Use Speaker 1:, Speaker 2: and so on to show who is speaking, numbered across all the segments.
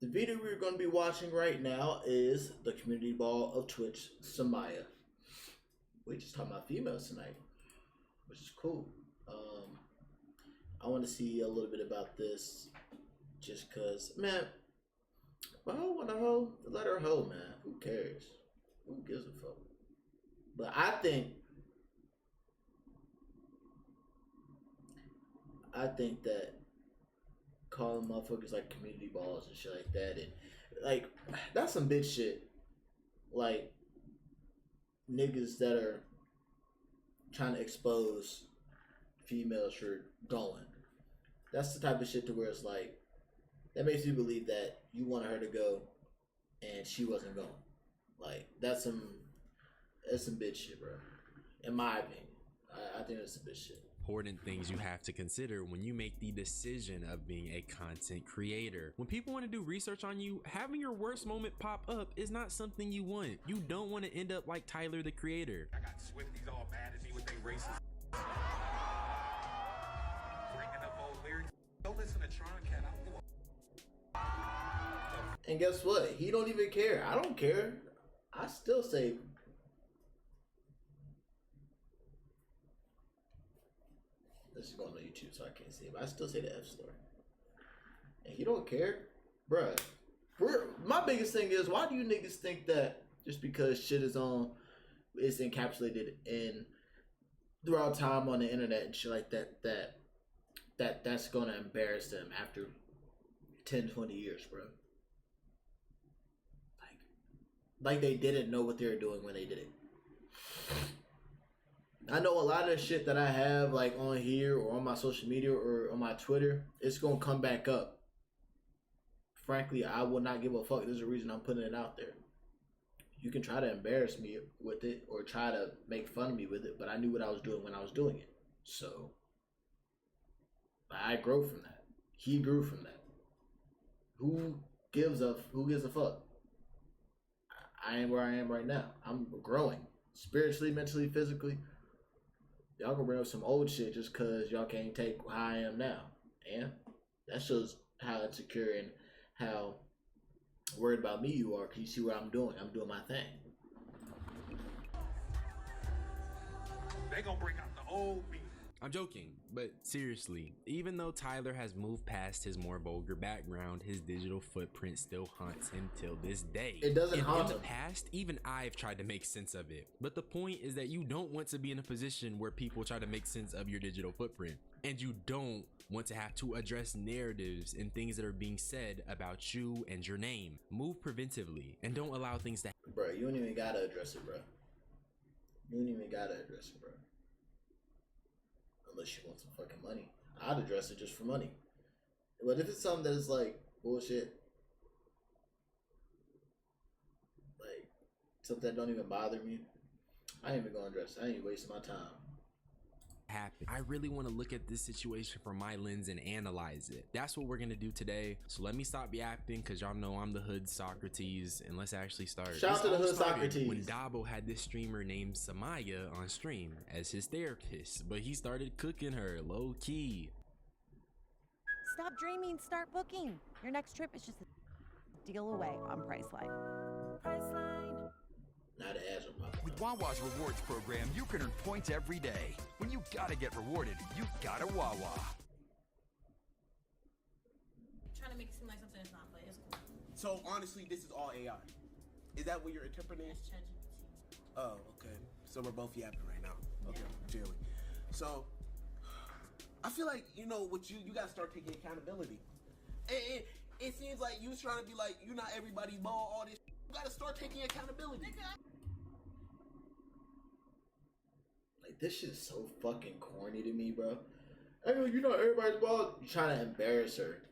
Speaker 1: The video we're going to be watching right now is the community ball of Twitch, Summyah. We just talking about females tonight, which is cool. I want to see a little bit about this, just cause, man, if I want a hoe, let her hoe, man. Who cares? Who gives a fuck? But I think that calling motherfuckers like community balls and shit like that, and like that's some bitch shit. Like niggas that are trying to expose females for going. That's the type of shit to where it's like that makes you believe that you wanted her to go and she wasn't going. Like that's some bitch shit, bro. In my opinion, I think that's some bitch shit.
Speaker 2: Important things you have to consider when you make the decision of being a content creator. When people want to do research on you, having your worst moment pop up is not something you want. You don't want to end up like Tyler the Creator.
Speaker 3: I got Swifties all mad at me with they racist. Bringing up old lyrics. Don't listen to Tron Cat. I don't give a.
Speaker 1: And guess what? He don't even care. I don't care. I still say. This is going on YouTube, so I can't see it, but I still say the F slur. And he don't care, bruh. My biggest thing is, why do you niggas think that just because shit is on, it's encapsulated in throughout time on the internet and shit like that's gonna embarrass them after 10, 20 years, bro? Like they didn't know what they were doing when they did it. I know a lot of the shit that I have like on here or on my social media or on my Twitter, it's gonna come back up. Frankly, I will not give a fuck. There's a reason I'm putting it out there. You can try to embarrass me with it or try to make fun of me with it, but I knew what I was doing when I was doing it. So I grew from that. He grew from that. Who gives a fuck? I am where I am right now. I'm growing spiritually, mentally, physically. Y'all gonna bring up some old shit just cause y'all can't take how I am now. And that shows how insecure and how worried about me you are, cause you see what I'm doing. I'm doing my thing.
Speaker 3: They gonna bring out the old me.
Speaker 2: I'm joking, but seriously, even though Tyler has moved past his more vulgar background, his digital footprint still haunts him till this day.
Speaker 1: It doesn't haunt him.
Speaker 2: In the past, even I've tried to make sense of it. But the point is that you don't want to be in a position where people try to make sense of your digital footprint. And you don't want to have to address narratives and things that are being said about you and your name. Move preventively and don't allow things to
Speaker 1: Bro, you don't even gotta address it, bro. You don't even gotta address it, bro. Unless you want some fucking money. I'd address it just for money. But if it's something that is like bullshit, like something that don't even bother me, I ain't even gonna address it. I ain't wasting my time.
Speaker 2: happen. I really want to look at this situation from my lens and analyze it. That's what we're gonna do today. So let me stop yapping, because y'all know I'm the hood Socrates, and let's actually start.
Speaker 1: Shout out to the hood Socrates.
Speaker 2: When Dabo had this streamer named Summyah on stream as his therapist, but he started cooking her low key.
Speaker 4: Stop dreaming, start booking. Your next trip is just a deal away on Priceline. Priceline.
Speaker 1: Now the ads are popping.
Speaker 5: With Wawa's rewards program, you can earn points every day. When you gotta get rewarded, you gotta Wawa.
Speaker 6: Trying to make it seem like something that's not, but it's cool.
Speaker 7: So honestly, this is all AI. Is that what you're interpreting?
Speaker 6: It's ChatGPT.
Speaker 7: Oh, okay. So we're both yapping right now. Okay, chilling. So I feel like, you know, what you gotta start taking accountability. It seems like you trying to be like, you're not everybody's ball, all this. You gotta start taking accountability.
Speaker 1: Like, this shit is so fucking corny to me, bro. I mean, you know, everybody's ball. You're trying to embarrass her.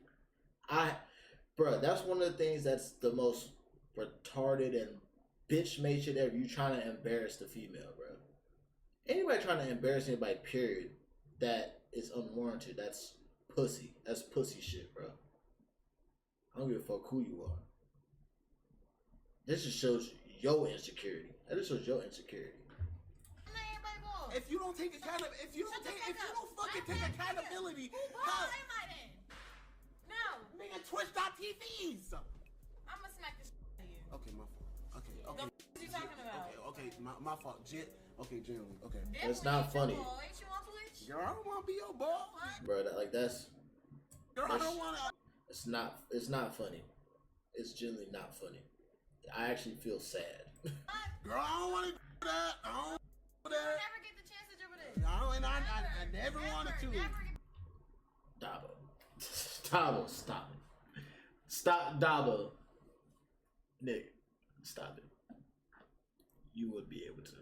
Speaker 1: Bro, that's one of the things that's the most retarded and bitch made shit ever. You trying to embarrass the female, bro. Anybody trying to embarrass anybody, period, that is unwarranted. That's pussy. That's pussy shit, bro. I don't give a fuck who you are. This just shows your insecurity. That just shows your insecurity.
Speaker 7: If you don't take accountability, if you don't fucking take accountability,
Speaker 6: Who ball am I then? No.
Speaker 7: Nigga, Twitch.tvs. Okay, my fault. Okay, generally. Okay.
Speaker 1: It's not funny.
Speaker 6: Ain't you on Twitch?
Speaker 7: Girl, I don't want to be your boy.
Speaker 1: Bro, that's
Speaker 7: Girl, I don't want to.
Speaker 1: it's not funny. It's generally not funny. I actually feel sad.
Speaker 7: Girl, I don't want to do that. I don't want to do that.
Speaker 6: Never get the chance to do it.
Speaker 7: I never wanted to.
Speaker 1: Dabo, stop it. Stop, Dabo. Nick, stop it. You would be able to.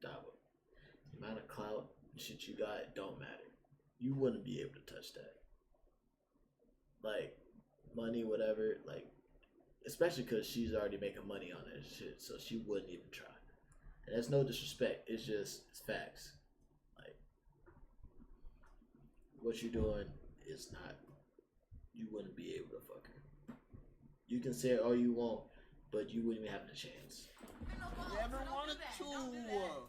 Speaker 1: Dabo. The amount of clout and shit you got, it don't matter. You wouldn't be able to touch that. Like, money, whatever, like, especially because she's already making money on that shit, so she wouldn't even try. And that's no disrespect, it's facts. Like, what you're doing is not, you wouldn't be able to fuck her. You can say it all you want, but you wouldn't even have the chance.
Speaker 7: Never wanted to.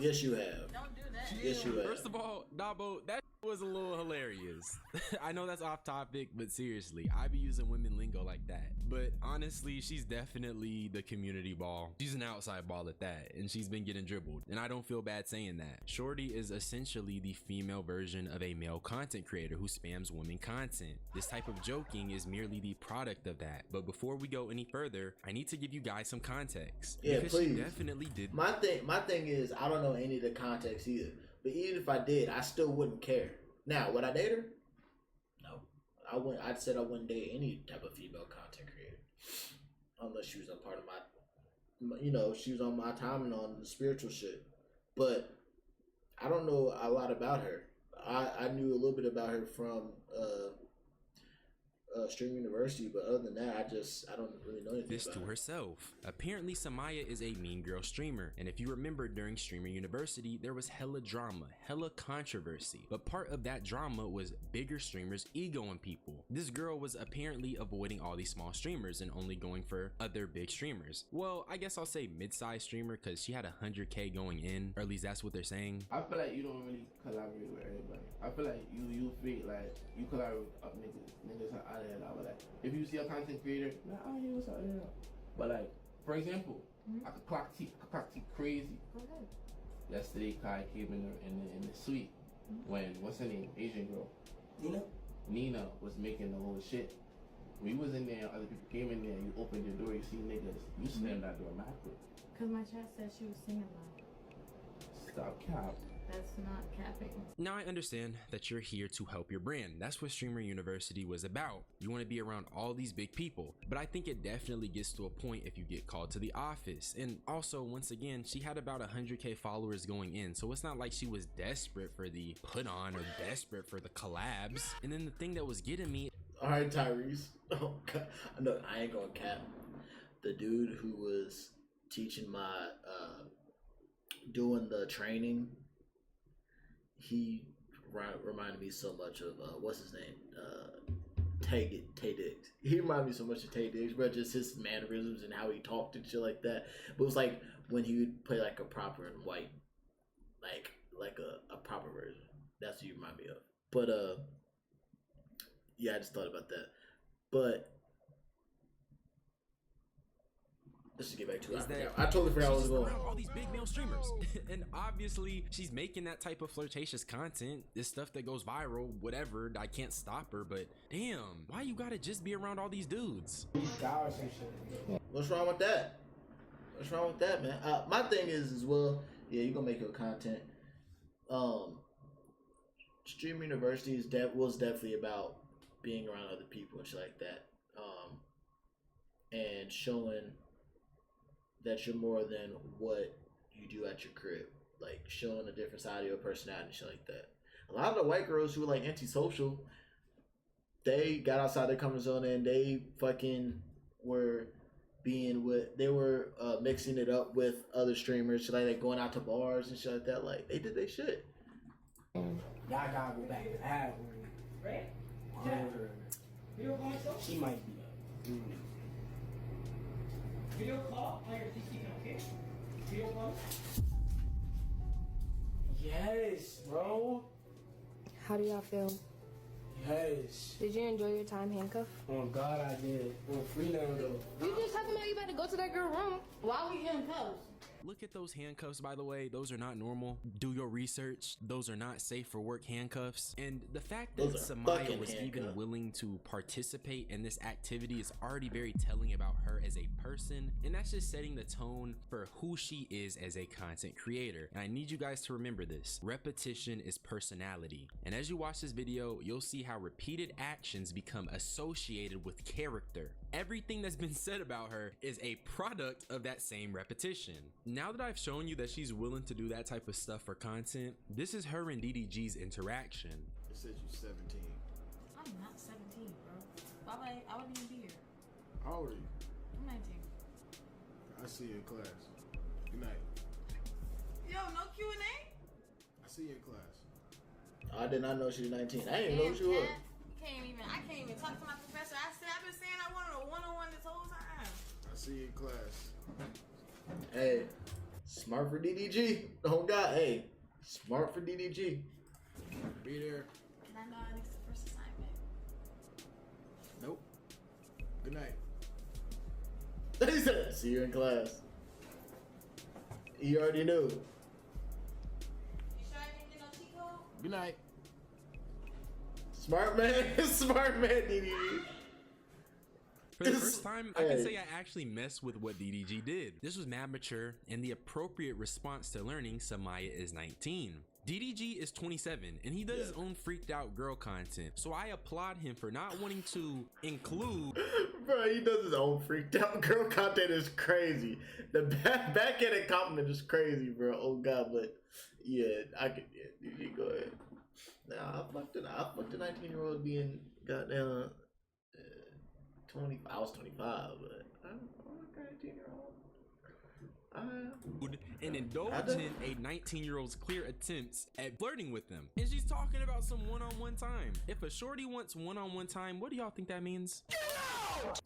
Speaker 1: Yes, you have.
Speaker 6: Don't do that.
Speaker 1: Yes, you have.
Speaker 2: First of all, Dabo, that was a little hilarious. I know that's off topic, but seriously, I be using women lingo like that. But honestly, she's definitely the community ball. She's an outside ball at that, and she's been getting dribbled. And I don't feel bad saying that. Shorty is essentially the female version of a male content creator who spams women content. This type of joking is merely the product of that. But before we go any further, I need to give you guys some context.
Speaker 1: Yeah,
Speaker 2: because
Speaker 1: please.
Speaker 2: she definitely did.
Speaker 1: My thing is, I don't know any of the context either. But even if I did, I still wouldn't care. Now, would I date her? No. I said I wouldn't date any type of female content creator. Unless she was a part of my, she was on my time and on the spiritual shit. But I don't know a lot about her. I knew a little bit about her from Stream University, but other than that, I don't really know anything
Speaker 2: This
Speaker 1: about
Speaker 2: to
Speaker 1: her.
Speaker 2: herself. Apparently, Summyah is a mean girl streamer, and if you remember during Streamer University, there was hella drama, hella controversy, but part of that drama was bigger streamers egoing people. This girl was apparently avoiding all these small streamers and only going for other big streamers. Well, I guess I'll say mid-sized streamer because she had 100K going in, or at least that's what they're saying.
Speaker 8: I feel like you don't really collaborate with everybody. I feel like you feel like you collaborate with niggas out there and all of that. If you see a content creator, like, oh yeah, what's up, yeah. But like, for example, I could clock T crazy.
Speaker 6: Go ahead.
Speaker 8: Yesterday, Kai came in the suite when what's her name, Asian girl, Nina was making the whole shit. We was in there, other people came in there. You opened your door, you see niggas, you slammed that door mad quick.
Speaker 6: Cause my chat said she was singing loud.
Speaker 8: Stop cap.
Speaker 6: That's not capping.
Speaker 2: Now I understand that you're here to help your brand. That's what Streamer University was about. You want to be around all these big people, but I think it definitely gets to a point if you get called to the office. And also, once again, she had about 100K followers going in, so it's not like she was desperate for the put on or desperate for the collabs. And then the thing that was getting me,
Speaker 1: All right, Tyrese. Oh God, no, I ain't gonna cap. The dude who was teaching my doing the training, he reminded me so much of what's his name, Tay Diggs. He reminded me so much of Tay Diggs, bro. Just his mannerisms and how he talked and shit like that. But it was like when he would play like a proper and white, like a proper version. That's what you remind me of. But yeah, I just thought about that. But let's just get back to it. I totally forgot where I was going.
Speaker 2: around all these big male streamers. And obviously, she's making that type of flirtatious content. This stuff that goes viral, whatever. I can't stop her, but damn, why you gotta just be around all these dudes?
Speaker 1: What's wrong with that? What's wrong with that, man? My thing is as well, yeah, you're gonna make your content. Stream University was definitely about being around other people and shit like that. And showing that you're more than what you do at your crib. Like, showing a different side of your personality and shit like that. A lot of the white girls who were, like, antisocial, they got outside their comfort zone and they fucking were they were mixing it up with other streamers, shit like that, going out to bars and shit like that. Like, they did their shit.
Speaker 9: Y'all gotta go back to that one. Right? Yeah. She might be up. Video call on your PC, okay? Video call? Yes, bro.
Speaker 10: How do y'all feel?
Speaker 9: Yes. Yes.
Speaker 10: Did you enjoy your time handcuffed?
Speaker 9: On God, I did. On free now, though.
Speaker 10: You just talking about you better go to that girl room. Why we handcuffed?
Speaker 2: Look at those handcuffs, by the way. Those are not normal. Do your research. Those are not safe for work handcuffs. And the fact that Summyah was even willing to participate in this activity is already very telling about her as a person. And that's just setting the tone for who she is as a content creator. And I need you guys to remember this. Repetition is personality. And as you watch this video, you'll see how repeated actions become associated with character. Everything that's been said about her is a product of that same repetition. Now that I've shown you that she's willing to do that type of stuff for content, this is her and DDG's interaction.
Speaker 1: It says you're 17.
Speaker 6: I'm not 17, bro. I wouldn't even be here.
Speaker 1: How old are you?
Speaker 6: I'm 19.
Speaker 1: I see you in class. Good night.
Speaker 6: Yo, no Q&A?
Speaker 1: I see you in class. I did not know she was 19. I didn't even know who she was.
Speaker 6: I can't even talk to my professor. I've been saying I wanted a one-on-one this whole time.
Speaker 1: I see you in class. Hey, smart for DDG. Oh God, hey, smart for DDG. Be there.
Speaker 6: And I know I need the first assignment.
Speaker 1: Nope. Good night. He said, see you in class. You already knew.
Speaker 6: You sure I didn't get no cheat code?
Speaker 1: Good night. Smart man, smart man, DDG.
Speaker 2: For the first time, I can say I actually messed with what DDG did. This was mad mature and the appropriate response to learning Summyah is 19. DDG is 27 and he does his own freaked out girl content. So I applaud him for not wanting to include.
Speaker 1: Bro, he does his own freaked out girl content is crazy. The backhanded compliment is crazy, bro. Oh God, but yeah, I could. Yeah, DDG, go ahead. Nah, I fucked it. I fucked a 19-year-old being goddamn 20. I was 25, but I'm a 19-year-old.
Speaker 2: And indulging a 19-year-old's clear attempts at flirting with them. And she's talking about some one-on-one time. If a shorty wants one-on-one time, what do y'all think that means?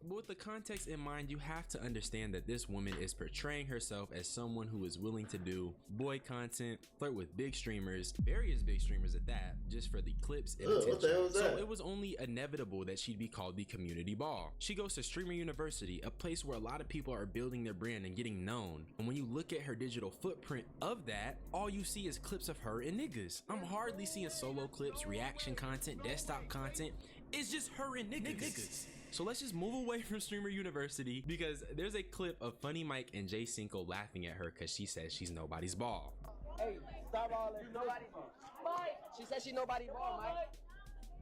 Speaker 2: But with the context in mind, you have to understand that this woman is portraying herself as someone who is willing to do boy content, flirt with big streamers, various big streamers at that, just for the clips and attention.
Speaker 1: What the hell was that?
Speaker 2: So it was only inevitable that she'd be called the community ball. She goes to Streamer University, a place where a lot of people are building their brand and getting known. And when you look at her digital footprint of that, all you see is clips of her and niggas. I'm hardly seeing solo clips, reaction content, desktop content. It's just her and niggas. So let's just move away from Streamer University because there's a clip of Funny Mike and Jay Cinco laughing at her because she says she's nobody's ball.
Speaker 9: Hey, stop all that. Nobody's ball. Mike! She said she nobody's ball, Mike.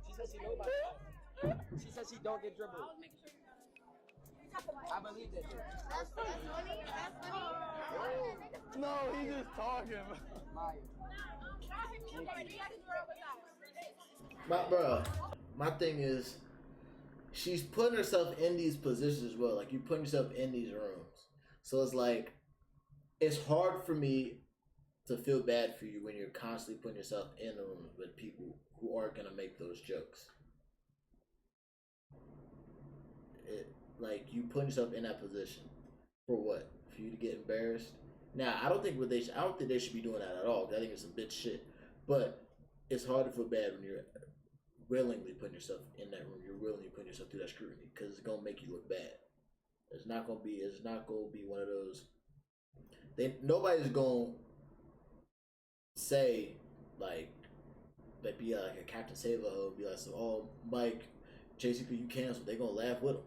Speaker 9: She said she nobody's ball. She said she don't get dribbled. I believe that shit.
Speaker 6: That's funny. That's funny.
Speaker 9: No, he's just talking.
Speaker 1: But bro, my thing is, she's putting herself in these positions as well. Like, you putting yourself in these rooms. So it's like, it's hard for me to feel bad for you when you're constantly putting yourself in the rooms with people who aren't gonna make those jokes. Like, you putting yourself in that position for what? For you to get embarrassed? Now, I don't think they should be doing that at all. I think it's some bitch shit. But it's hard to feel bad when you're willingly putting yourself in that room. You're willingly putting yourself through that scrutiny because it's gonna make you look bad. It's not gonna be one of those. Nobody's gonna say like be like a Captain Save-A-Ho, be like, oh Mike, JCP, you canceled. They gonna laugh with him.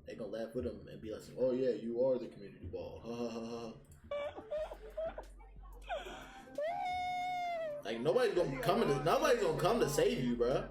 Speaker 1: They gonna laugh with him and be like, oh yeah, you are the community ball. Ha ha ha ha. Like, nobody's gonna come to save you, bro.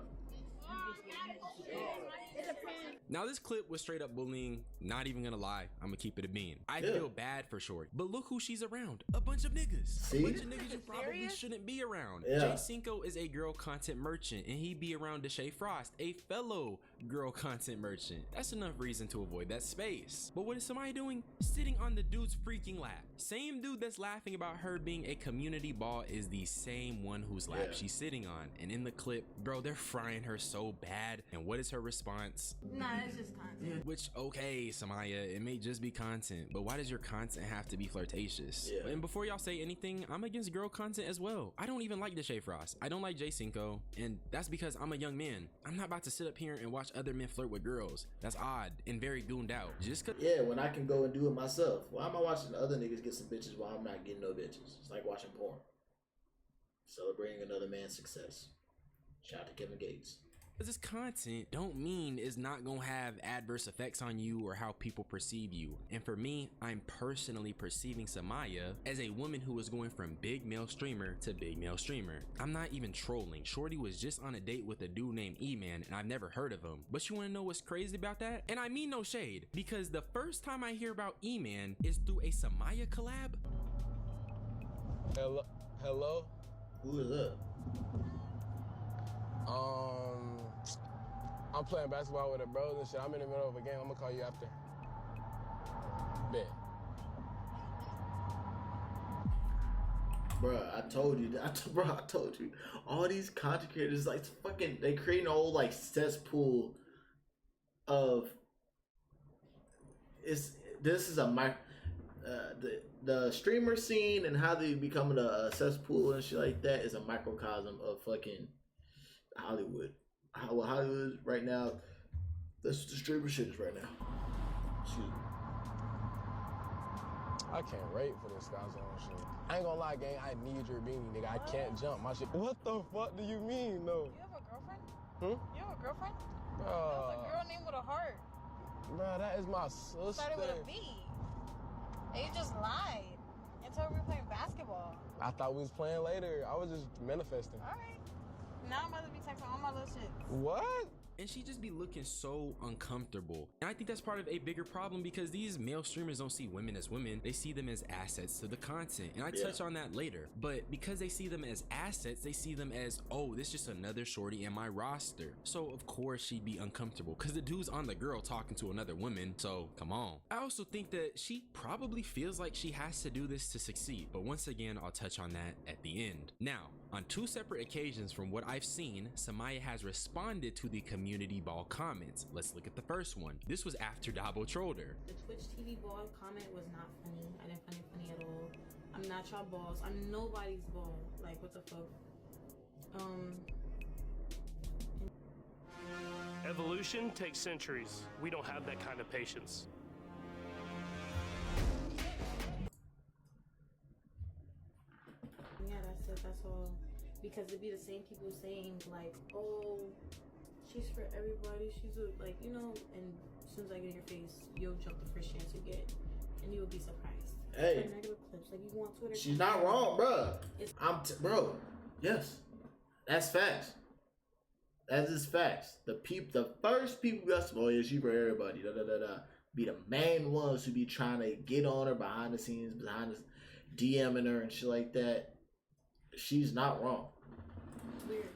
Speaker 2: Now this clip was straight up bullying, not even gonna lie, I'm gonna keep it a bean. I feel bad for Shorty, but look who she's around, a bunch of niggas.
Speaker 1: See?
Speaker 2: A bunch of niggas you probably shouldn't be around. Jay Cinco is a girl content merchant and he be around Deshae Frost, a fellow girl content merchant. That's enough reason to avoid that space. But what is somebody doing? Sitting on the dude's freaking lap. Same dude that's laughing about her being a community ball is the same one whose lap she's sitting on. And in the clip, bro, they're frying her so bad. And what is her response?
Speaker 6: Nah, That's just content.
Speaker 2: Which, okay, Summyah, it may just be content, but why does your content have to be flirtatious?
Speaker 1: Yeah.
Speaker 2: And before y'all say anything, I'm against girl content as well. I don't even like Deshae Frost. I don't like Jay Cinco, and that's because I'm a young man. I'm not about to sit up here and watch other men flirt with girls. That's odd and very gooned out. Just cause
Speaker 1: Yeah, when I can go and do it myself. Why am I watching other niggas get some bitches while I'm not getting no bitches? It's like watching porn. Celebrating another man's success. Shout out to Kevin Gates.
Speaker 2: this content don't mean it's not gonna have adverse effects on you or how people perceive you. And for me, I'm personally perceiving Summyah as a woman who is going from big male streamer to big male streamer. I'm not even trolling. Shorty was just on a date with a dude named E-Man and I've never heard of him. But you wanna know what's crazy about that? And I mean no shade, because the first time I hear about E-Man is through a Summyah collab.
Speaker 11: Hello? Hello?
Speaker 1: Who is that?
Speaker 11: I'm playing basketball with a bros and shit. I'm in the middle of a game. I'm gonna call you after. Bet.
Speaker 1: Bruh, I told you. I told you. All these content creators, like, fucking, they create a whole, like, cesspool of. This is a the streamer scene and how they become a cesspool and shit like that is a microcosm of fucking Hollywood. How Hollywood right now, that's what the streamer shit is right now. Excuse me.
Speaker 11: I can't wait for this Sky Zone shit. I ain't gonna lie, gang. I need your beanie, nigga. I can't jump. My shit. What the fuck do you mean, though?
Speaker 6: You have a girlfriend?
Speaker 11: Hmm?
Speaker 6: You have a girlfriend?
Speaker 11: Bro.
Speaker 6: There's a girl named with a heart.
Speaker 11: Bro, that is my sister.
Speaker 6: Started with a B. And you just lied and told me we were playing basketball.
Speaker 11: I thought we was playing later. I was just manifesting.
Speaker 6: All right. Now I'm about to be texting all my little shit.
Speaker 11: What?
Speaker 2: And she just be looking so uncomfortable. And I think that's part of a bigger problem because these male streamers don't see women as women. They see them as assets to the content. And I touch on that later. But because they see them as assets, they see them as, oh, this is just another shorty in my roster. So of course she'd be uncomfortable because the dude's on the girl talking to another woman. So come on. I also think that she probably feels like she has to do this to succeed. But once again, I'll touch on that at the end. Now, on two separate occasions from what I've seen, Summyah has responded to the community ball comments. Let's look at the first one. This was after Dabo trolled her.
Speaker 10: The Twitch TV ball comment was not funny. I didn't find it funny at all. I'm not y'all balls. I'm nobody's ball. Like, what the fuck?
Speaker 12: Evolution takes centuries. We don't have that kind of patience.
Speaker 10: Yeah, that's it. That's all. Because it'd be the same people saying, like, oh, she's for everybody. She's a, like, you know, and as soon as I get in your face, you'll jump the first chance you get, and you'll be surprised.
Speaker 1: Hey,
Speaker 10: like negative clips, like you want Twitter.
Speaker 1: She's not wrong, bro. Bro. Yes, that's facts. That is facts. The first people got some, oh yeah, she for everybody. Be the main ones who be trying to get on her behind the scenes, DMing her and shit like that. She's not wrong.
Speaker 10: Weird.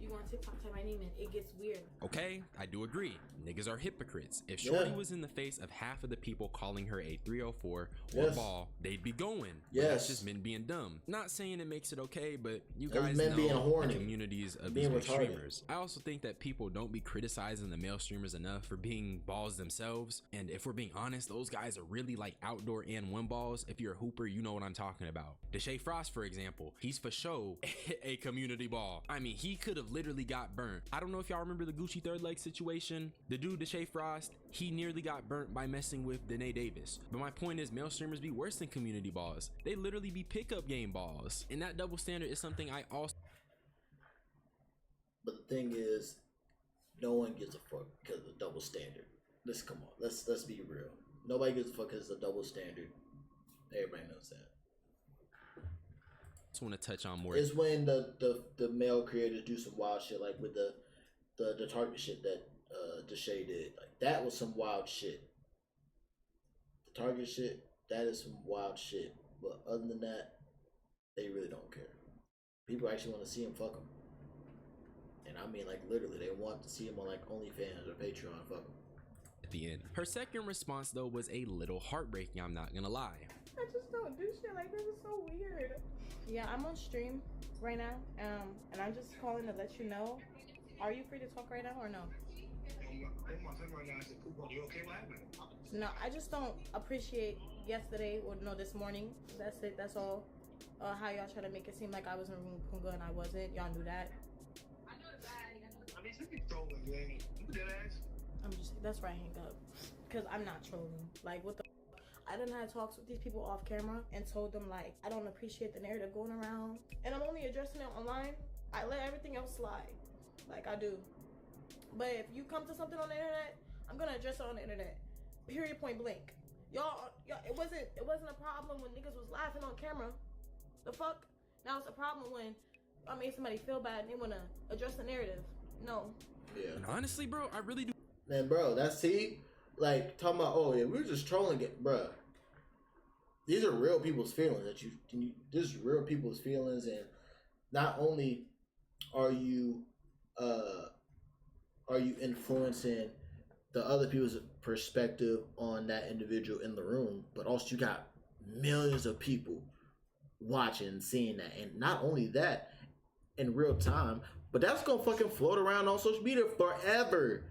Speaker 10: You go on TikTok, type my name in, it gets weird.
Speaker 2: Okay, I do agree. Niggas are hypocrites. If Shorty was in the face of half of the people calling her a 304 or ball, they'd be going. But that's just men being dumb. Not saying it makes it okay, but you guys know
Speaker 1: being horny.
Speaker 2: the communities of
Speaker 1: being
Speaker 2: these
Speaker 1: retarded.
Speaker 2: streamers. I also think that people don't be criticizing the male streamers enough for being balls themselves. And if we're being honest, those guys are really like outdoor and one balls. If you're a hooper, you know what I'm talking about. Deshae Frost, for example, he's for show a community ball. I mean, he could have literally got burnt. I don't know if y'all remember the Gucci third leg situation. The dude, Deshae Frost, he nearly got burnt by messing with Danae Davis. But my point is, male streamers be worse than community balls. They literally be pickup game balls. And that double standard is something I also...
Speaker 1: But the thing is, no one gives a fuck because of the double standard. Come on, let's be real. Nobody gives a fuck because of the double standard. Everybody knows that.
Speaker 2: Just want to touch on more.
Speaker 1: It's when the male creators do some wild shit, like with the Target shit that Deshae did. Like, that was some wild shit. The Target shit, that is some wild shit. But other than that, they really don't care. People actually want to see him fuck them. And I mean, like, literally, they want to see him on, like, OnlyFans or Patreon, fuck him.
Speaker 2: At the end. Her second response, though, was a little heartbreaking, I'm not gonna lie.
Speaker 10: I just don't do shit like this. It's so weird. Yeah, I'm on stream right now, and I'm just calling to let you know Are you free to talk right now or no?
Speaker 3: You okay? What happened?
Speaker 10: No, I just don't appreciate yesterday or no this morning. That's it. That's all. How y'all try to make it seem like I was in a room with Kunga and I wasn't. Y'all knew that.
Speaker 3: I mean, you be trolling, man. You dead ass.
Speaker 10: I'm just. That's where I hang up. Cause I'm not trolling. Like what the. I done had talks with these people off camera and told them like I don't appreciate the narrative going around, and I'm only addressing it online. I let everything else slide, like I do. But if you come to something on the internet, I'm gonna address it on the internet. Period. Point blank. Y'all, it wasn't a problem when niggas was laughing on camera. The fuck? Now it's a problem when I made somebody feel bad and they wanna address the narrative. No.
Speaker 1: Yeah.
Speaker 2: And honestly, bro, I really do.
Speaker 1: Man, bro, that's like talking about. Oh yeah, we were just trolling it, bro. These are real people's feelings this is real people's feelings, and not only are you influencing the other people's perspective on that individual in the room, but also you got millions of people watching and seeing that. And not only that in real time, but that's gonna fucking float around on social media forever.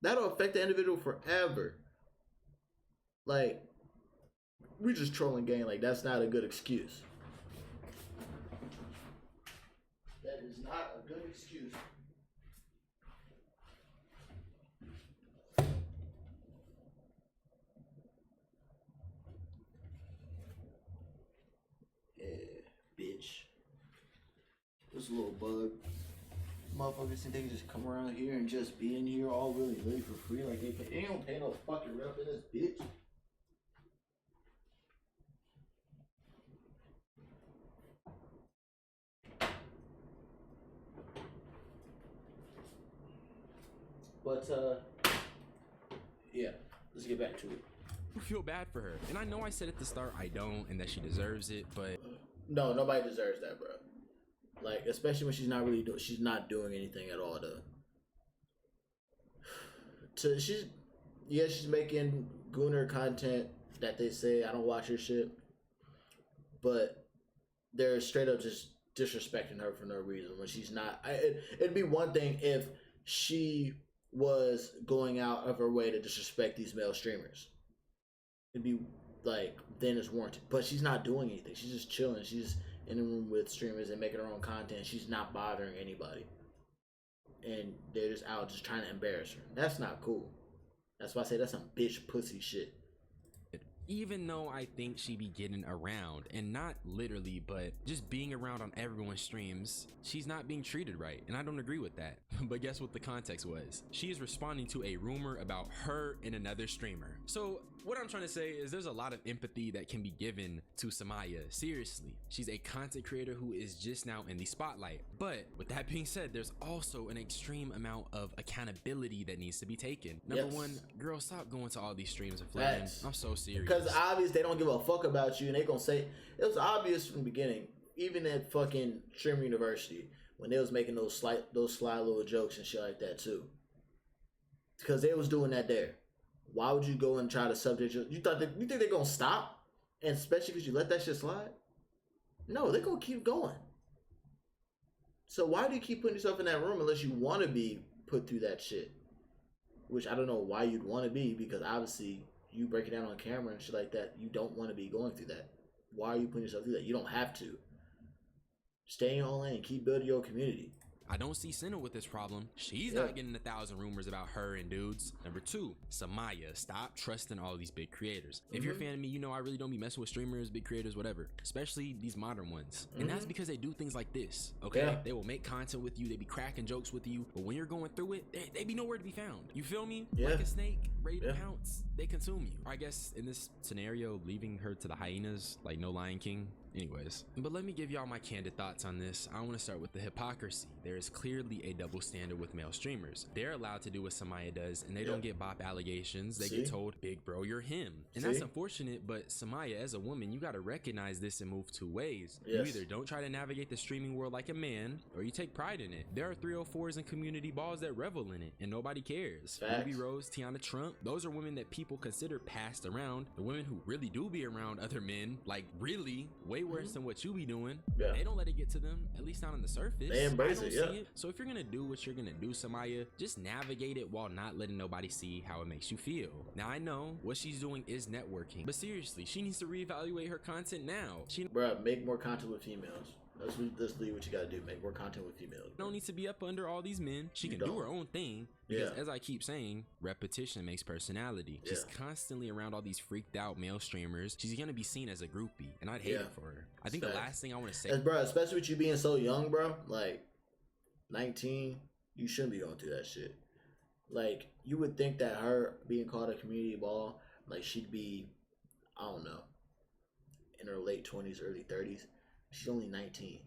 Speaker 1: That'll affect the individual forever. Like, we just trolling gang. Like, that's not a good excuse. That is not a good excuse. Yeah, bitch. This little bug. Motherfuckers think they can just come around here and just be in here all willy-nilly for free. Like, they don't pay no fucking rent for this bitch. But, yeah, let's get back to it.
Speaker 2: I feel bad for her. And I know I said at the start I don't and that she deserves it, but...
Speaker 1: No, nobody deserves that, bro. Like, especially when she's not doing anything at all she's making gooner content that they say, I don't watch her shit, but they're straight up just disrespecting her for no reason when she's not. It'd be one thing if she was going out of her way to disrespect these male streamers. It'd be like, then it's warranted. But she's not doing anything. She's just chilling. She's just in a room with streamers and making her own content. She's not bothering anybody. And they're just out just trying to embarrass her. That's not cool. That's why I say that's some bitch pussy shit.
Speaker 2: Even though I think she be getting around, and not literally, but just being around on everyone's streams, she's not being treated right, and I don't agree with that. But guess what the context was? She is responding to a rumor about her and another streamer. So what I'm trying to say is there's a lot of empathy that can be given to Summyah. Seriously, she's a content creator who is just now in the spotlight. But with that being said, there's also an extreme amount of accountability that needs to be taken. Number one, girl, stop going to all these streams and flirting. I'm so serious.
Speaker 1: Because obvious they don't give a fuck about you, and they gonna say it was obvious from the beginning. Even at fucking Streamer University, when they was making those sly little jokes and shit like that too. Because they was doing that there. Why would you go and try to subject you think they're gonna stop? And especially because you let that shit slide? No, they're gonna keep going. So why do you keep putting yourself in that room unless you want to be put through that shit? Which I don't know why you'd want to be, because obviously you break it down on camera and shit like that, you don't want to be going through that. Why are you putting yourself through that? You don't have to. Stay in your own lane. Keep building your community.
Speaker 2: I don't see Senna with this problem. She's not getting 1,000 rumors about her and dudes. Number two, Summyah, stop trusting all these big creators. If you're a fan of me, you know I really don't be messing with streamers, big creators, whatever. Especially these modern ones. And that's because they do things like this, okay?
Speaker 1: Yeah.
Speaker 2: They will make content with you, they be cracking jokes with you, but when you're going through it, they be nowhere to be found. You feel me?
Speaker 1: Yeah.
Speaker 2: Like a snake, ready to pounce. They consume you. Or I guess in this scenario, leaving her to the hyenas, like no Lion King. Anyways, but let me give y'all my candid thoughts on this. I want to start with the hypocrisy. There is clearly a double standard with male streamers. They're allowed to do what Summyah does, and they don't get bop allegations. They get told, big bro, you're him. And that's unfortunate, but Summyah, as a woman, you got to recognize this and move two ways. You either don't try to navigate the streaming world like a man, or you take pride in it. There are 304s and community balls that revel in it, and nobody cares. Ruby Rose, Tiana Trump, those are women that people consider passed around. The women who really do be around other men, like really, way worse than what you be doing.
Speaker 1: Yeah.
Speaker 2: They don't let it get to them, at least not on the surface.
Speaker 1: They embrace
Speaker 2: I don't
Speaker 1: it, yeah.
Speaker 2: see it. So if you're gonna do what you're gonna do, Summyah, just navigate it while not letting nobody see how it makes you feel. Now I know what she's doing is networking, but seriously, she needs to reevaluate her content now. She
Speaker 1: Bruh, make more content with females. That's literally what you gotta do. Make more content with females.
Speaker 2: don't need to be up under all these men. She
Speaker 1: You
Speaker 2: can do
Speaker 1: don't.
Speaker 2: her own thing. Because
Speaker 1: Yeah.
Speaker 2: as I keep saying, repetition makes personality. She's
Speaker 1: Yeah.
Speaker 2: constantly around all these freaked out male streamers. She's gonna be seen as a groupie, and I'd hate
Speaker 1: Yeah.
Speaker 2: it for her. I think
Speaker 1: Facts.
Speaker 2: the last thing I want to say,
Speaker 1: And bro, especially with you being so young, bro, like 19, you shouldn't be going through that shit. Like, you would think that her being called a community ball, like she'd be, I don't know, in her late 20s, early 30s. She's only 19.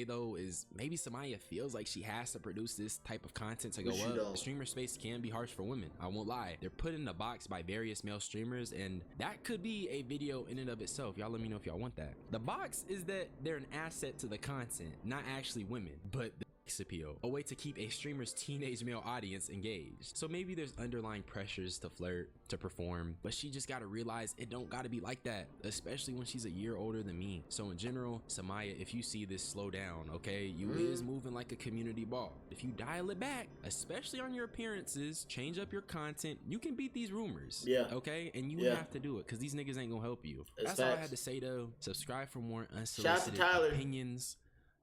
Speaker 2: though, is maybe Summyah feels like she has to produce this type of content to go
Speaker 1: But she
Speaker 2: up.
Speaker 1: don't.
Speaker 2: The streamer space can be harsh for women, I won't lie. They're put in a box by various male streamers, and that could be a video in and of itself. Y'all let me know if y'all want that. The box is that they're an asset to the content, not actually women, but the appeal, a way to keep a streamer's teenage male audience engaged. So maybe there's underlying pressures to flirt, to perform, but she just gotta realize it don't gotta be like that, especially when she's a year older than me. So in general, Summyah, if you see this, slow down, okay? You is moving like a community ball. If you dial it back, especially on your appearances, change up your content, you can beat these rumors.
Speaker 1: Yeah.
Speaker 2: Okay? And you
Speaker 1: Yeah.
Speaker 2: have to do it, because these niggas ain't gonna help you.
Speaker 1: It's
Speaker 2: That's all I
Speaker 1: facts.
Speaker 2: had to say though. Subscribe for more
Speaker 1: Shout out to
Speaker 2: unsolicited
Speaker 1: Tyler.
Speaker 2: opinions.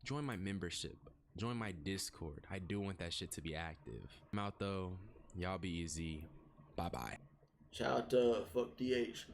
Speaker 2: Join my membership. Join my Discord. I do want that shit to be active. I'm out though. Y'all be easy. Bye bye.
Speaker 1: Shout out to fuck DH.